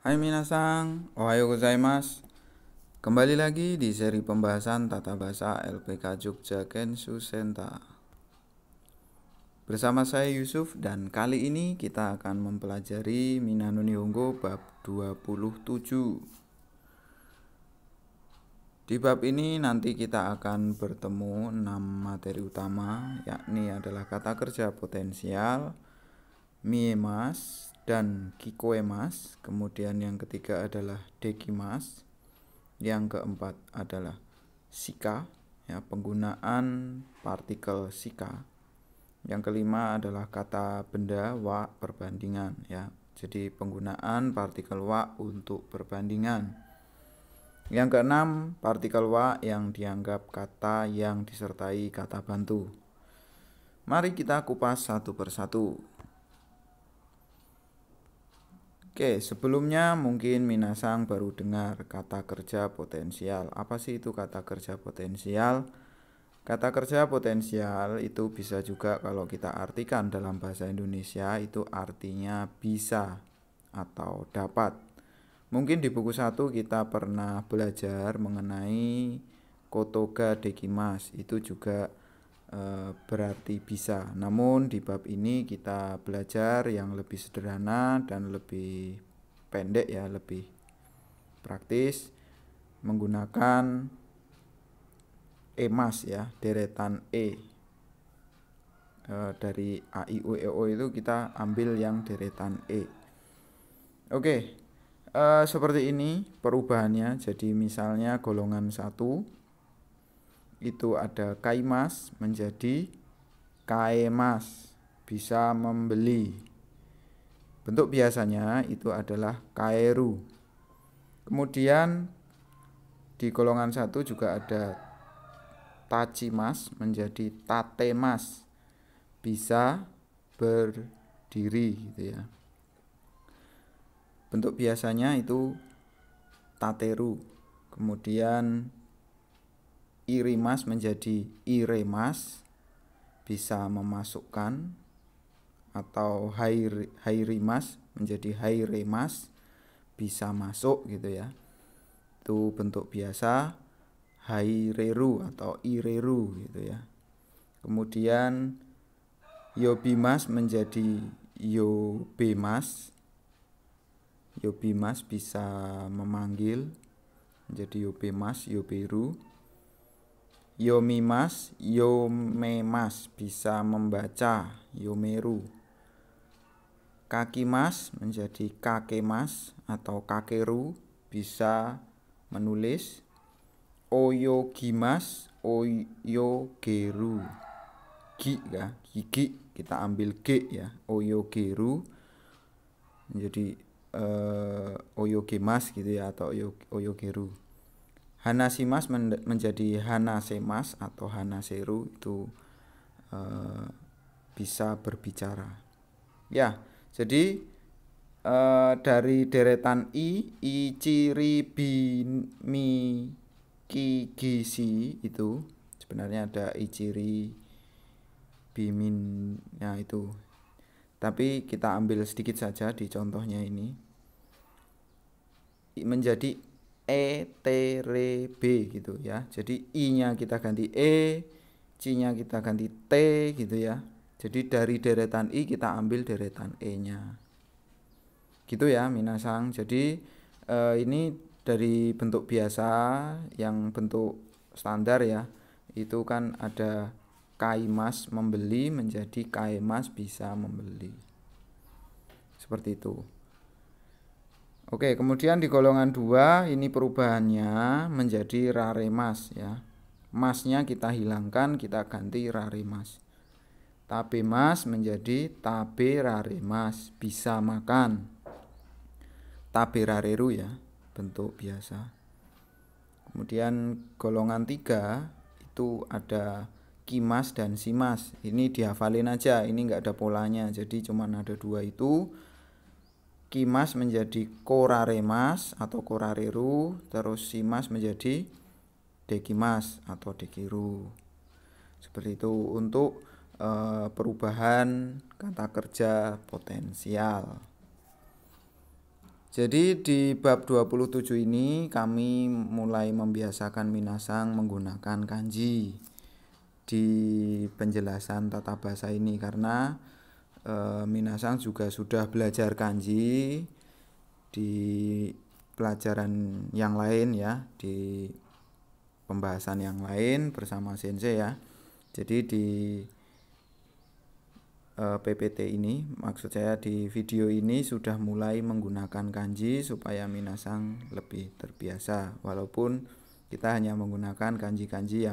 Hai minasang, ohayo gozaimasu. Kembali lagi di seri pembahasan tata bahasa LPK Jogja Kenshu Senta. Bersama saya Yusuf dan kali ini kita akan mempelajari Minano Nihongo bab 27. Di bab ini nanti kita akan bertemu 6 materi utama, yakni adalah kata kerja potensial, miemas dan kikoemas. Kemudian yang ketiga adalah dekimas. Yang keempat adalah shika, ya, penggunaan partikel shika. Yang kelima adalah kata benda wa perbandingan, ya. Jadi penggunaan partikel wa untuk perbandingan. Yang keenam, partikel wa yang dianggap kata yang disertai kata bantu. Mari kita kupas satu persatu. Oke, sebelumnya mungkin minasang baru dengar kata kerja potensial. Apa sih itu kata kerja potensial? Kata kerja potensial itu bisa juga kalau kita artikan dalam bahasa Indonesia itu artinya bisa atau dapat. Mungkin di buku 1 kita pernah belajar mengenai kotoga dekimas, itu juga berarti bisa. Namun di bab ini kita belajar yang lebih sederhana dan lebih pendek, ya, lebih praktis, menggunakan emas, ya, deretan dari a i u e o itu kita ambil yang deretan Oke, seperti ini perubahannya. Jadi misalnya golongan 1 itu ada kaimas menjadi kaemas, bisa membeli. Bentuk biasanya itu adalah kaeru. Kemudian di golongan 1 juga ada tachimas menjadi tatemas, bisa berdiri, gitu ya. Bentuk biasanya itu tateru. Kemudian irimas menjadi iremas, bisa memasukkan, atau hairimas menjadi hairemas, bisa masuk, gitu ya. Itu bentuk biasa haireru atau ireru, gitu ya. Kemudian yobimas menjadi yobemas. Yobimas bisa memanggil menjadi yobemas, yoberu. Yomimas, yomemas, bisa membaca, yomeru. Kakimas menjadi kakemas atau kakeru, bisa menulis. Oyogimas, oyogeru. Gi, ya, gigi kita ambil g, ya, oyogeru menjadi oyogemas, gitu ya, atau oyogeru. Hanasimas menjadi hanasemas atau hanaseru, itu bisa berbicara. Ya, jadi dari deretan ichiri, bimi, kigisi itu sebenarnya ada ichiri, bimin, ya itu. Tapi kita ambil sedikit saja di contohnya ini. Menjadi b, gitu ya. Jadi i-nya kita ganti c-nya kita ganti t, gitu ya. Jadi dari deretan i kita ambil deretan e-nya. Gitu ya minasang. Jadi ini dari bentuk biasa yang bentuk standar, ya. Itu kan ada kaimas membeli menjadi kaemas bisa membeli. Seperti itu. Oke, kemudian di golongan 2 ini perubahannya menjadi raremas, ya. Masnya kita hilangkan, kita ganti raremas. Tabemas menjadi tabe raremas, bisa makan. Tabe rareru, ya, bentuk biasa. Kemudian golongan 3 itu ada kimas dan simas. Ini dihafalin aja, ini enggak ada polanya. Jadi cuman ada 2 itu. Kimas menjadi koraremas atau korareru, terus simas menjadi dekimas atau dekiru. Seperti itu untuk perubahan kata kerja potensial. Jadi di bab 27 ini kami mulai membiasakan Minasang menggunakan kanji di penjelasan tata bahasa ini, karena Minasang juga sudah belajar kanji di pelajaran yang lain ya, di pembahasan yang lain bersama sensei ya. Jadi di PPT ini, maksud saya di video ini sudah mulai menggunakan kanji supaya Minasang lebih terbiasa, walaupun kita hanya menggunakan kanji-kanji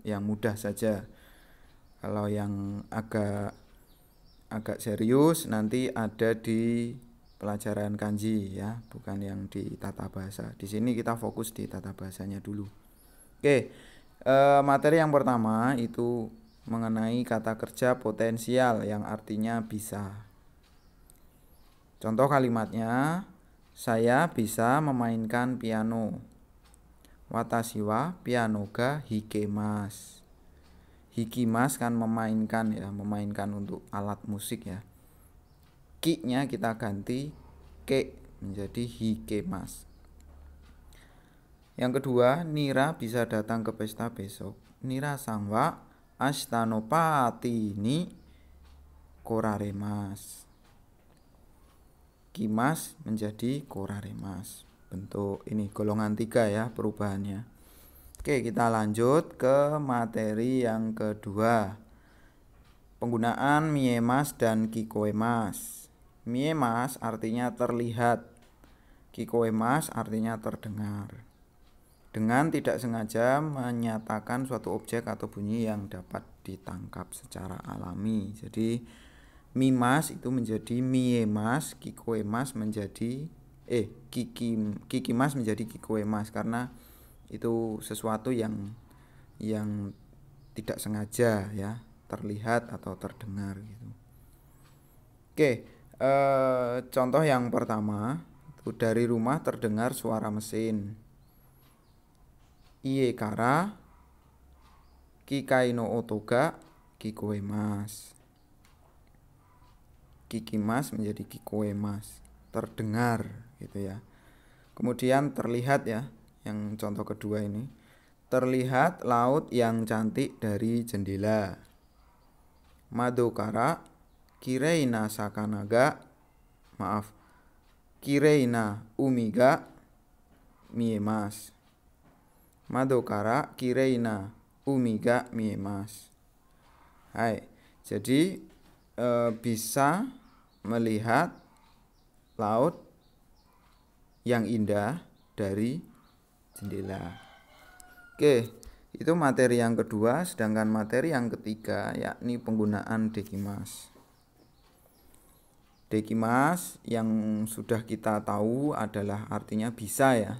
yang mudah saja. Kalau yang agak serius nanti ada di pelajaran kanji ya, bukan yang di tata bahasa. Di sini kita fokus di tata bahasanya dulu. Oke, materi yang pertama itu mengenai kata kerja potensial yang artinya bisa. Contoh kalimatnya, saya bisa memainkan piano. Watashi wa piano ga hikemasu. Hikimas kan memainkan ya, memainkan untuk alat musik ya. Ki-nya kita ganti ke menjadi hikemasu. Yang kedua, Nira bisa datang ke pesta besok. Nira sang wa Astano patini koraremas. Kimas menjadi koraremas. Bentuk ini golongan 3 ya perubahannya. Oke, kita lanjut ke materi yang kedua. Penggunaan miemas dan kikoemas. Miemas artinya terlihat. Kikoemas artinya terdengar. Dengan tidak sengaja menyatakan suatu objek atau bunyi yang dapat ditangkap secara alami. Jadi mimas itu menjadi miemas, kikoemas menjadi kikimas menjadi kikoemas, karena itu sesuatu yang tidak sengaja ya, terlihat atau terdengar gitu. Oke, contoh yang pertama, dari rumah terdengar suara mesin. Ie kara kikai no oto ga kikoemas. Kikimas menjadi kikoemas, terdengar gitu ya. Kemudian terlihat ya, yang contoh kedua ini. Terlihat laut yang cantik dari jendela. Mado kara kireina sakana ga, maaf, kireina umi ga miemas. Mado kara kireina umi ga miemas. Hai, jadi bisa melihat laut yang indah dari jendela. Oke, itu materi yang kedua. Sedangkan materi yang ketiga yakni penggunaan dekimas. Dekimas yang sudah kita tahu adalah artinya bisa ya.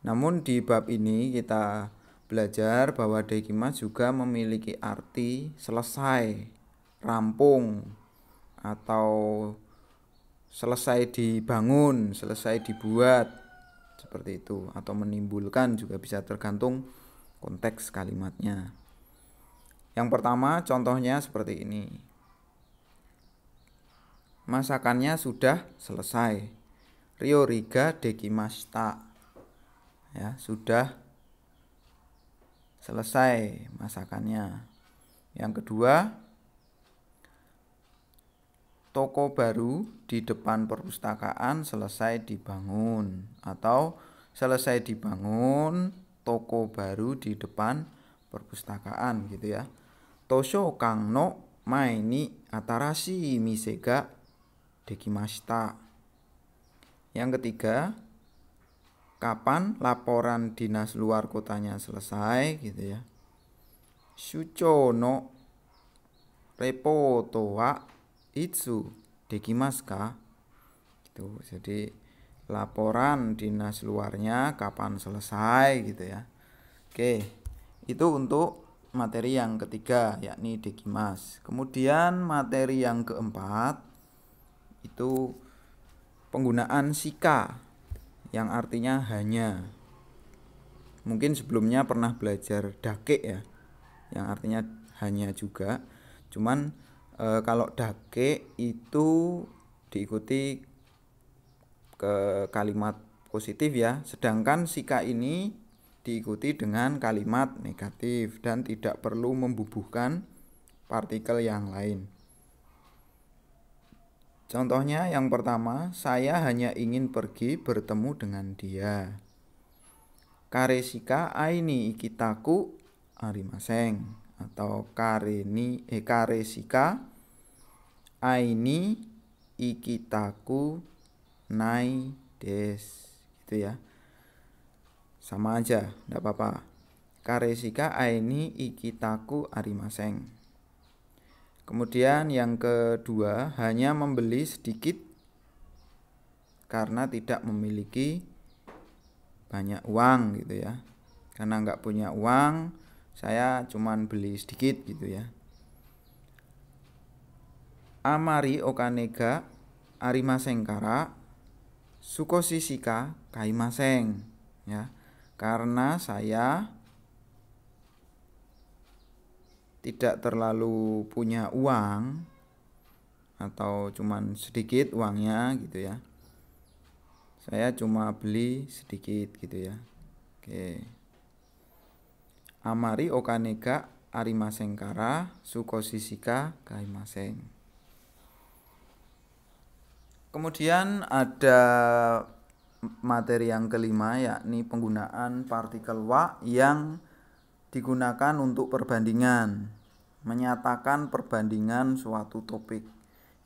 Namun di bab ini kita belajar bahwa dekimas juga memiliki arti selesai, rampung, atau selesai dibangun, selesai dibuat, seperti itu. Atau menimbulkan juga bisa, tergantung konteks kalimatnya. Yang pertama contohnya seperti ini. Masakannya sudah selesai. Ryoriga dekimashita. Ya, sudah selesai masakannya. Yang kedua, toko baru di depan perpustakaan selesai dibangun, atau selesai dibangun toko baru di depan perpustakaan gitu ya. Tosho kang no mae ni atarashi mise ga dekimashita. Yang ketiga, kapan laporan dinas luar kotanya selesai gitu ya. Shucho no repoto wa itsu dekimasu ka? Gitu. Jadi laporan dinas luarnya kapan selesai gitu ya. Oke, itu untuk materi yang ketiga yakni dekimas. Kemudian materi yang keempat itu penggunaan shika yang artinya hanya. Mungkin sebelumnya pernah belajar dake ya, yang artinya hanya juga. Cuman kalau dake itu diikuti ke kalimat positif ya. Sedangkan sika ini diikuti dengan kalimat negatif dan tidak perlu membubuhkan partikel yang lain. Contohnya yang pertama, saya hanya ingin pergi bertemu dengan dia. Karesika aini ikitaku arimaseng. Atau karesika aini ikitaku nai des. Gitu ya. Sama aja, enggak apa-apa. Karesika aini ikitaku arimaseng. Kemudian yang kedua, hanya membeli sedikit karena tidak memiliki banyak uang gitu ya. Karena nggak punya uang, saya cuman beli sedikit gitu ya. Amari okanega arimaseng kara sukosishika kaimaseng ya. Karena saya tidak terlalu punya uang atau cuman sedikit uangnya gitu ya. Saya cuma beli sedikit gitu ya. Oke. Amari okanega arimaseng kara sukosishika kaimaseng. Kemudian ada materi yang kelima, yakni penggunaan partikel wa yang digunakan untuk perbandingan, menyatakan perbandingan suatu topik.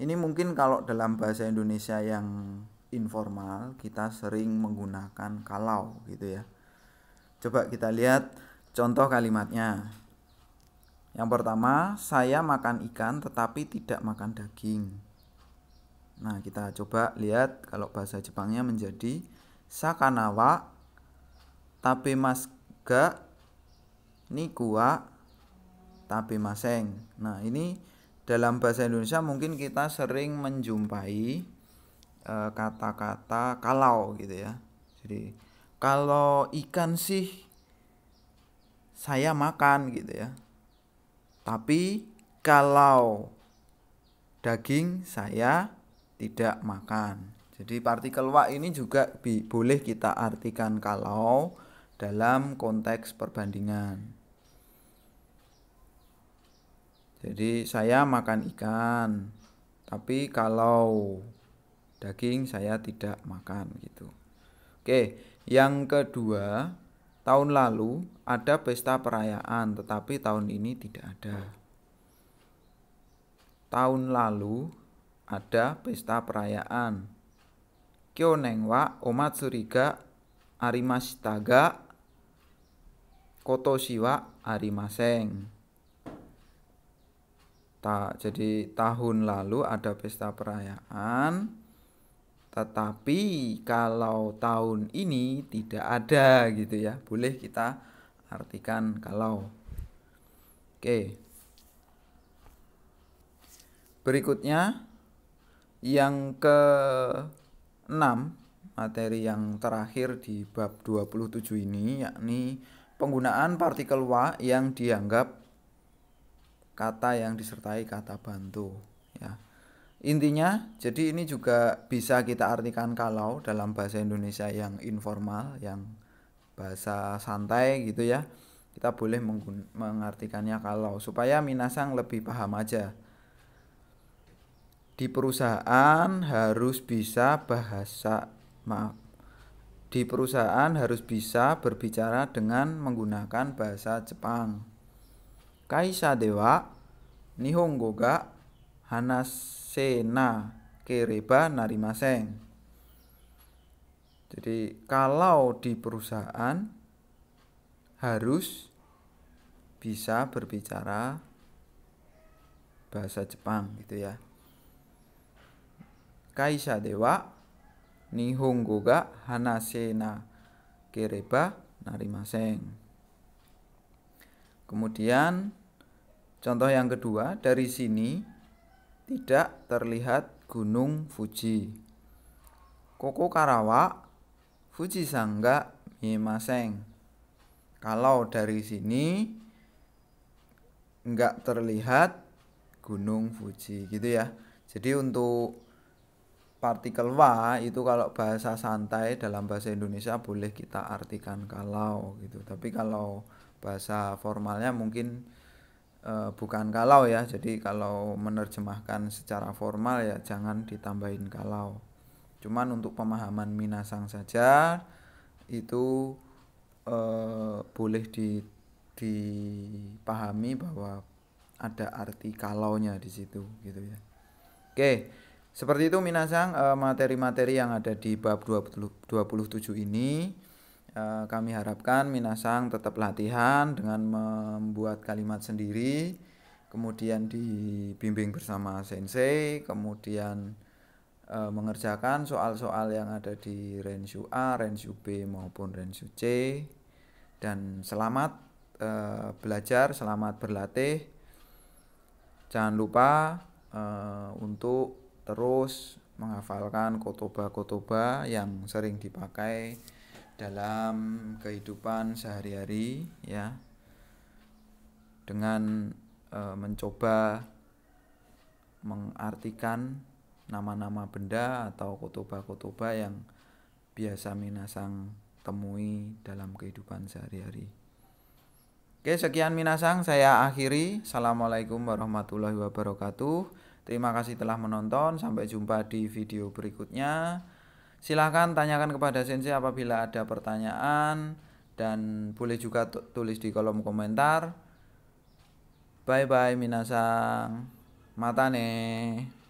Ini mungkin kalau dalam bahasa Indonesia yang informal kita sering menggunakan kalau gitu ya. Coba kita lihat contoh kalimatnya. Yang pertama, saya makan ikan tetapi tidak makan daging. Nah, kita coba lihat kalau bahasa Jepangnya menjadi sakana wa tabemasu ga niku wa tabemasen. Nah, ini dalam bahasa Indonesia mungkin kita sering menjumpai kata-kata kalau gitu ya. Jadi kalau ikan sih saya makan gitu ya. Tapi kalau daging saya tidak makan. Jadi partikel wa ini juga boleh kita artikan kalau dalam konteks perbandingan. Jadi saya makan ikan, tapi kalau daging saya tidak makan gitu. Oke, yang kedua, tahun lalu ada pesta perayaan, tetapi tahun ini tidak ada. Tahun lalu ada pesta perayaan. Kyonen wa omatsuri ga arimashita ga kotoshi wa arimasen. Jadi tahun lalu ada pesta perayaan, tetapi kalau tahun ini tidak ada gitu ya. Boleh kita artikan kalau. Oke. Berikutnya yang ke-6, materi yang terakhir di bab 27 ini, yakni penggunaan partikel wa yang dianggap kata yang disertai kata bantu ya. Intinya jadi ini juga bisa kita artikan kalau dalam bahasa Indonesia yang informal, yang bahasa santai gitu ya. Kita boleh mengartikannya kalau supaya minasang lebih paham aja. Di perusahaan harus bisa Di perusahaan harus bisa berbicara dengan menggunakan bahasa Jepang. Kaisha dewa nihongo ga hanasena kereba narimasen. Jadi kalau di perusahaan harus bisa berbicara bahasa Jepang gitu ya. Kaisha dewa nihongo ga hanasena kereba narimasen. Kemudian contoh yang kedua, dari sini tidak terlihat gunung Fuji. Koko karawa Fujisan ga miemasen. Kalau dari sini enggak terlihat gunung Fuji gitu ya. Jadi untuk partikel wa itu kalau bahasa santai dalam bahasa Indonesia boleh kita artikan kalau gitu. Tapi kalau bahasa formalnya mungkin bukan kalau ya. Jadi kalau menerjemahkan secara formal ya jangan ditambahin kalau. Cuman untuk pemahaman minasang saja itu boleh dipahami bahwa ada arti kalaunya di situ gitu ya. Oke, seperti itu minasang materi-materi yang ada di bab 27 ini. Kami harapkan minasang tetap latihan dengan membuat kalimat sendiri, kemudian dibimbing bersama sensei, kemudian mengerjakan soal-soal yang ada di Renshu A, Renshu B maupun Renshu C. Dan selamat belajar, selamat berlatih. Jangan lupa untuk terus menghafalkan kotoba-kotoba yang sering dipakai dalam kehidupan sehari-hari ya. Dengan mencoba mengartikan nama-nama benda atau kotoba-kotoba yang biasa minasang temui dalam kehidupan sehari-hari. Oke, sekian minasang, saya akhiri. Assalamualaikum warahmatullahi wabarakatuh. Terima kasih telah menonton. Sampai jumpa di video berikutnya. Silahkan tanyakan kepada sensei apabila ada pertanyaan. Dan boleh juga tulis di kolom komentar. Bye bye minasang. Mata ne.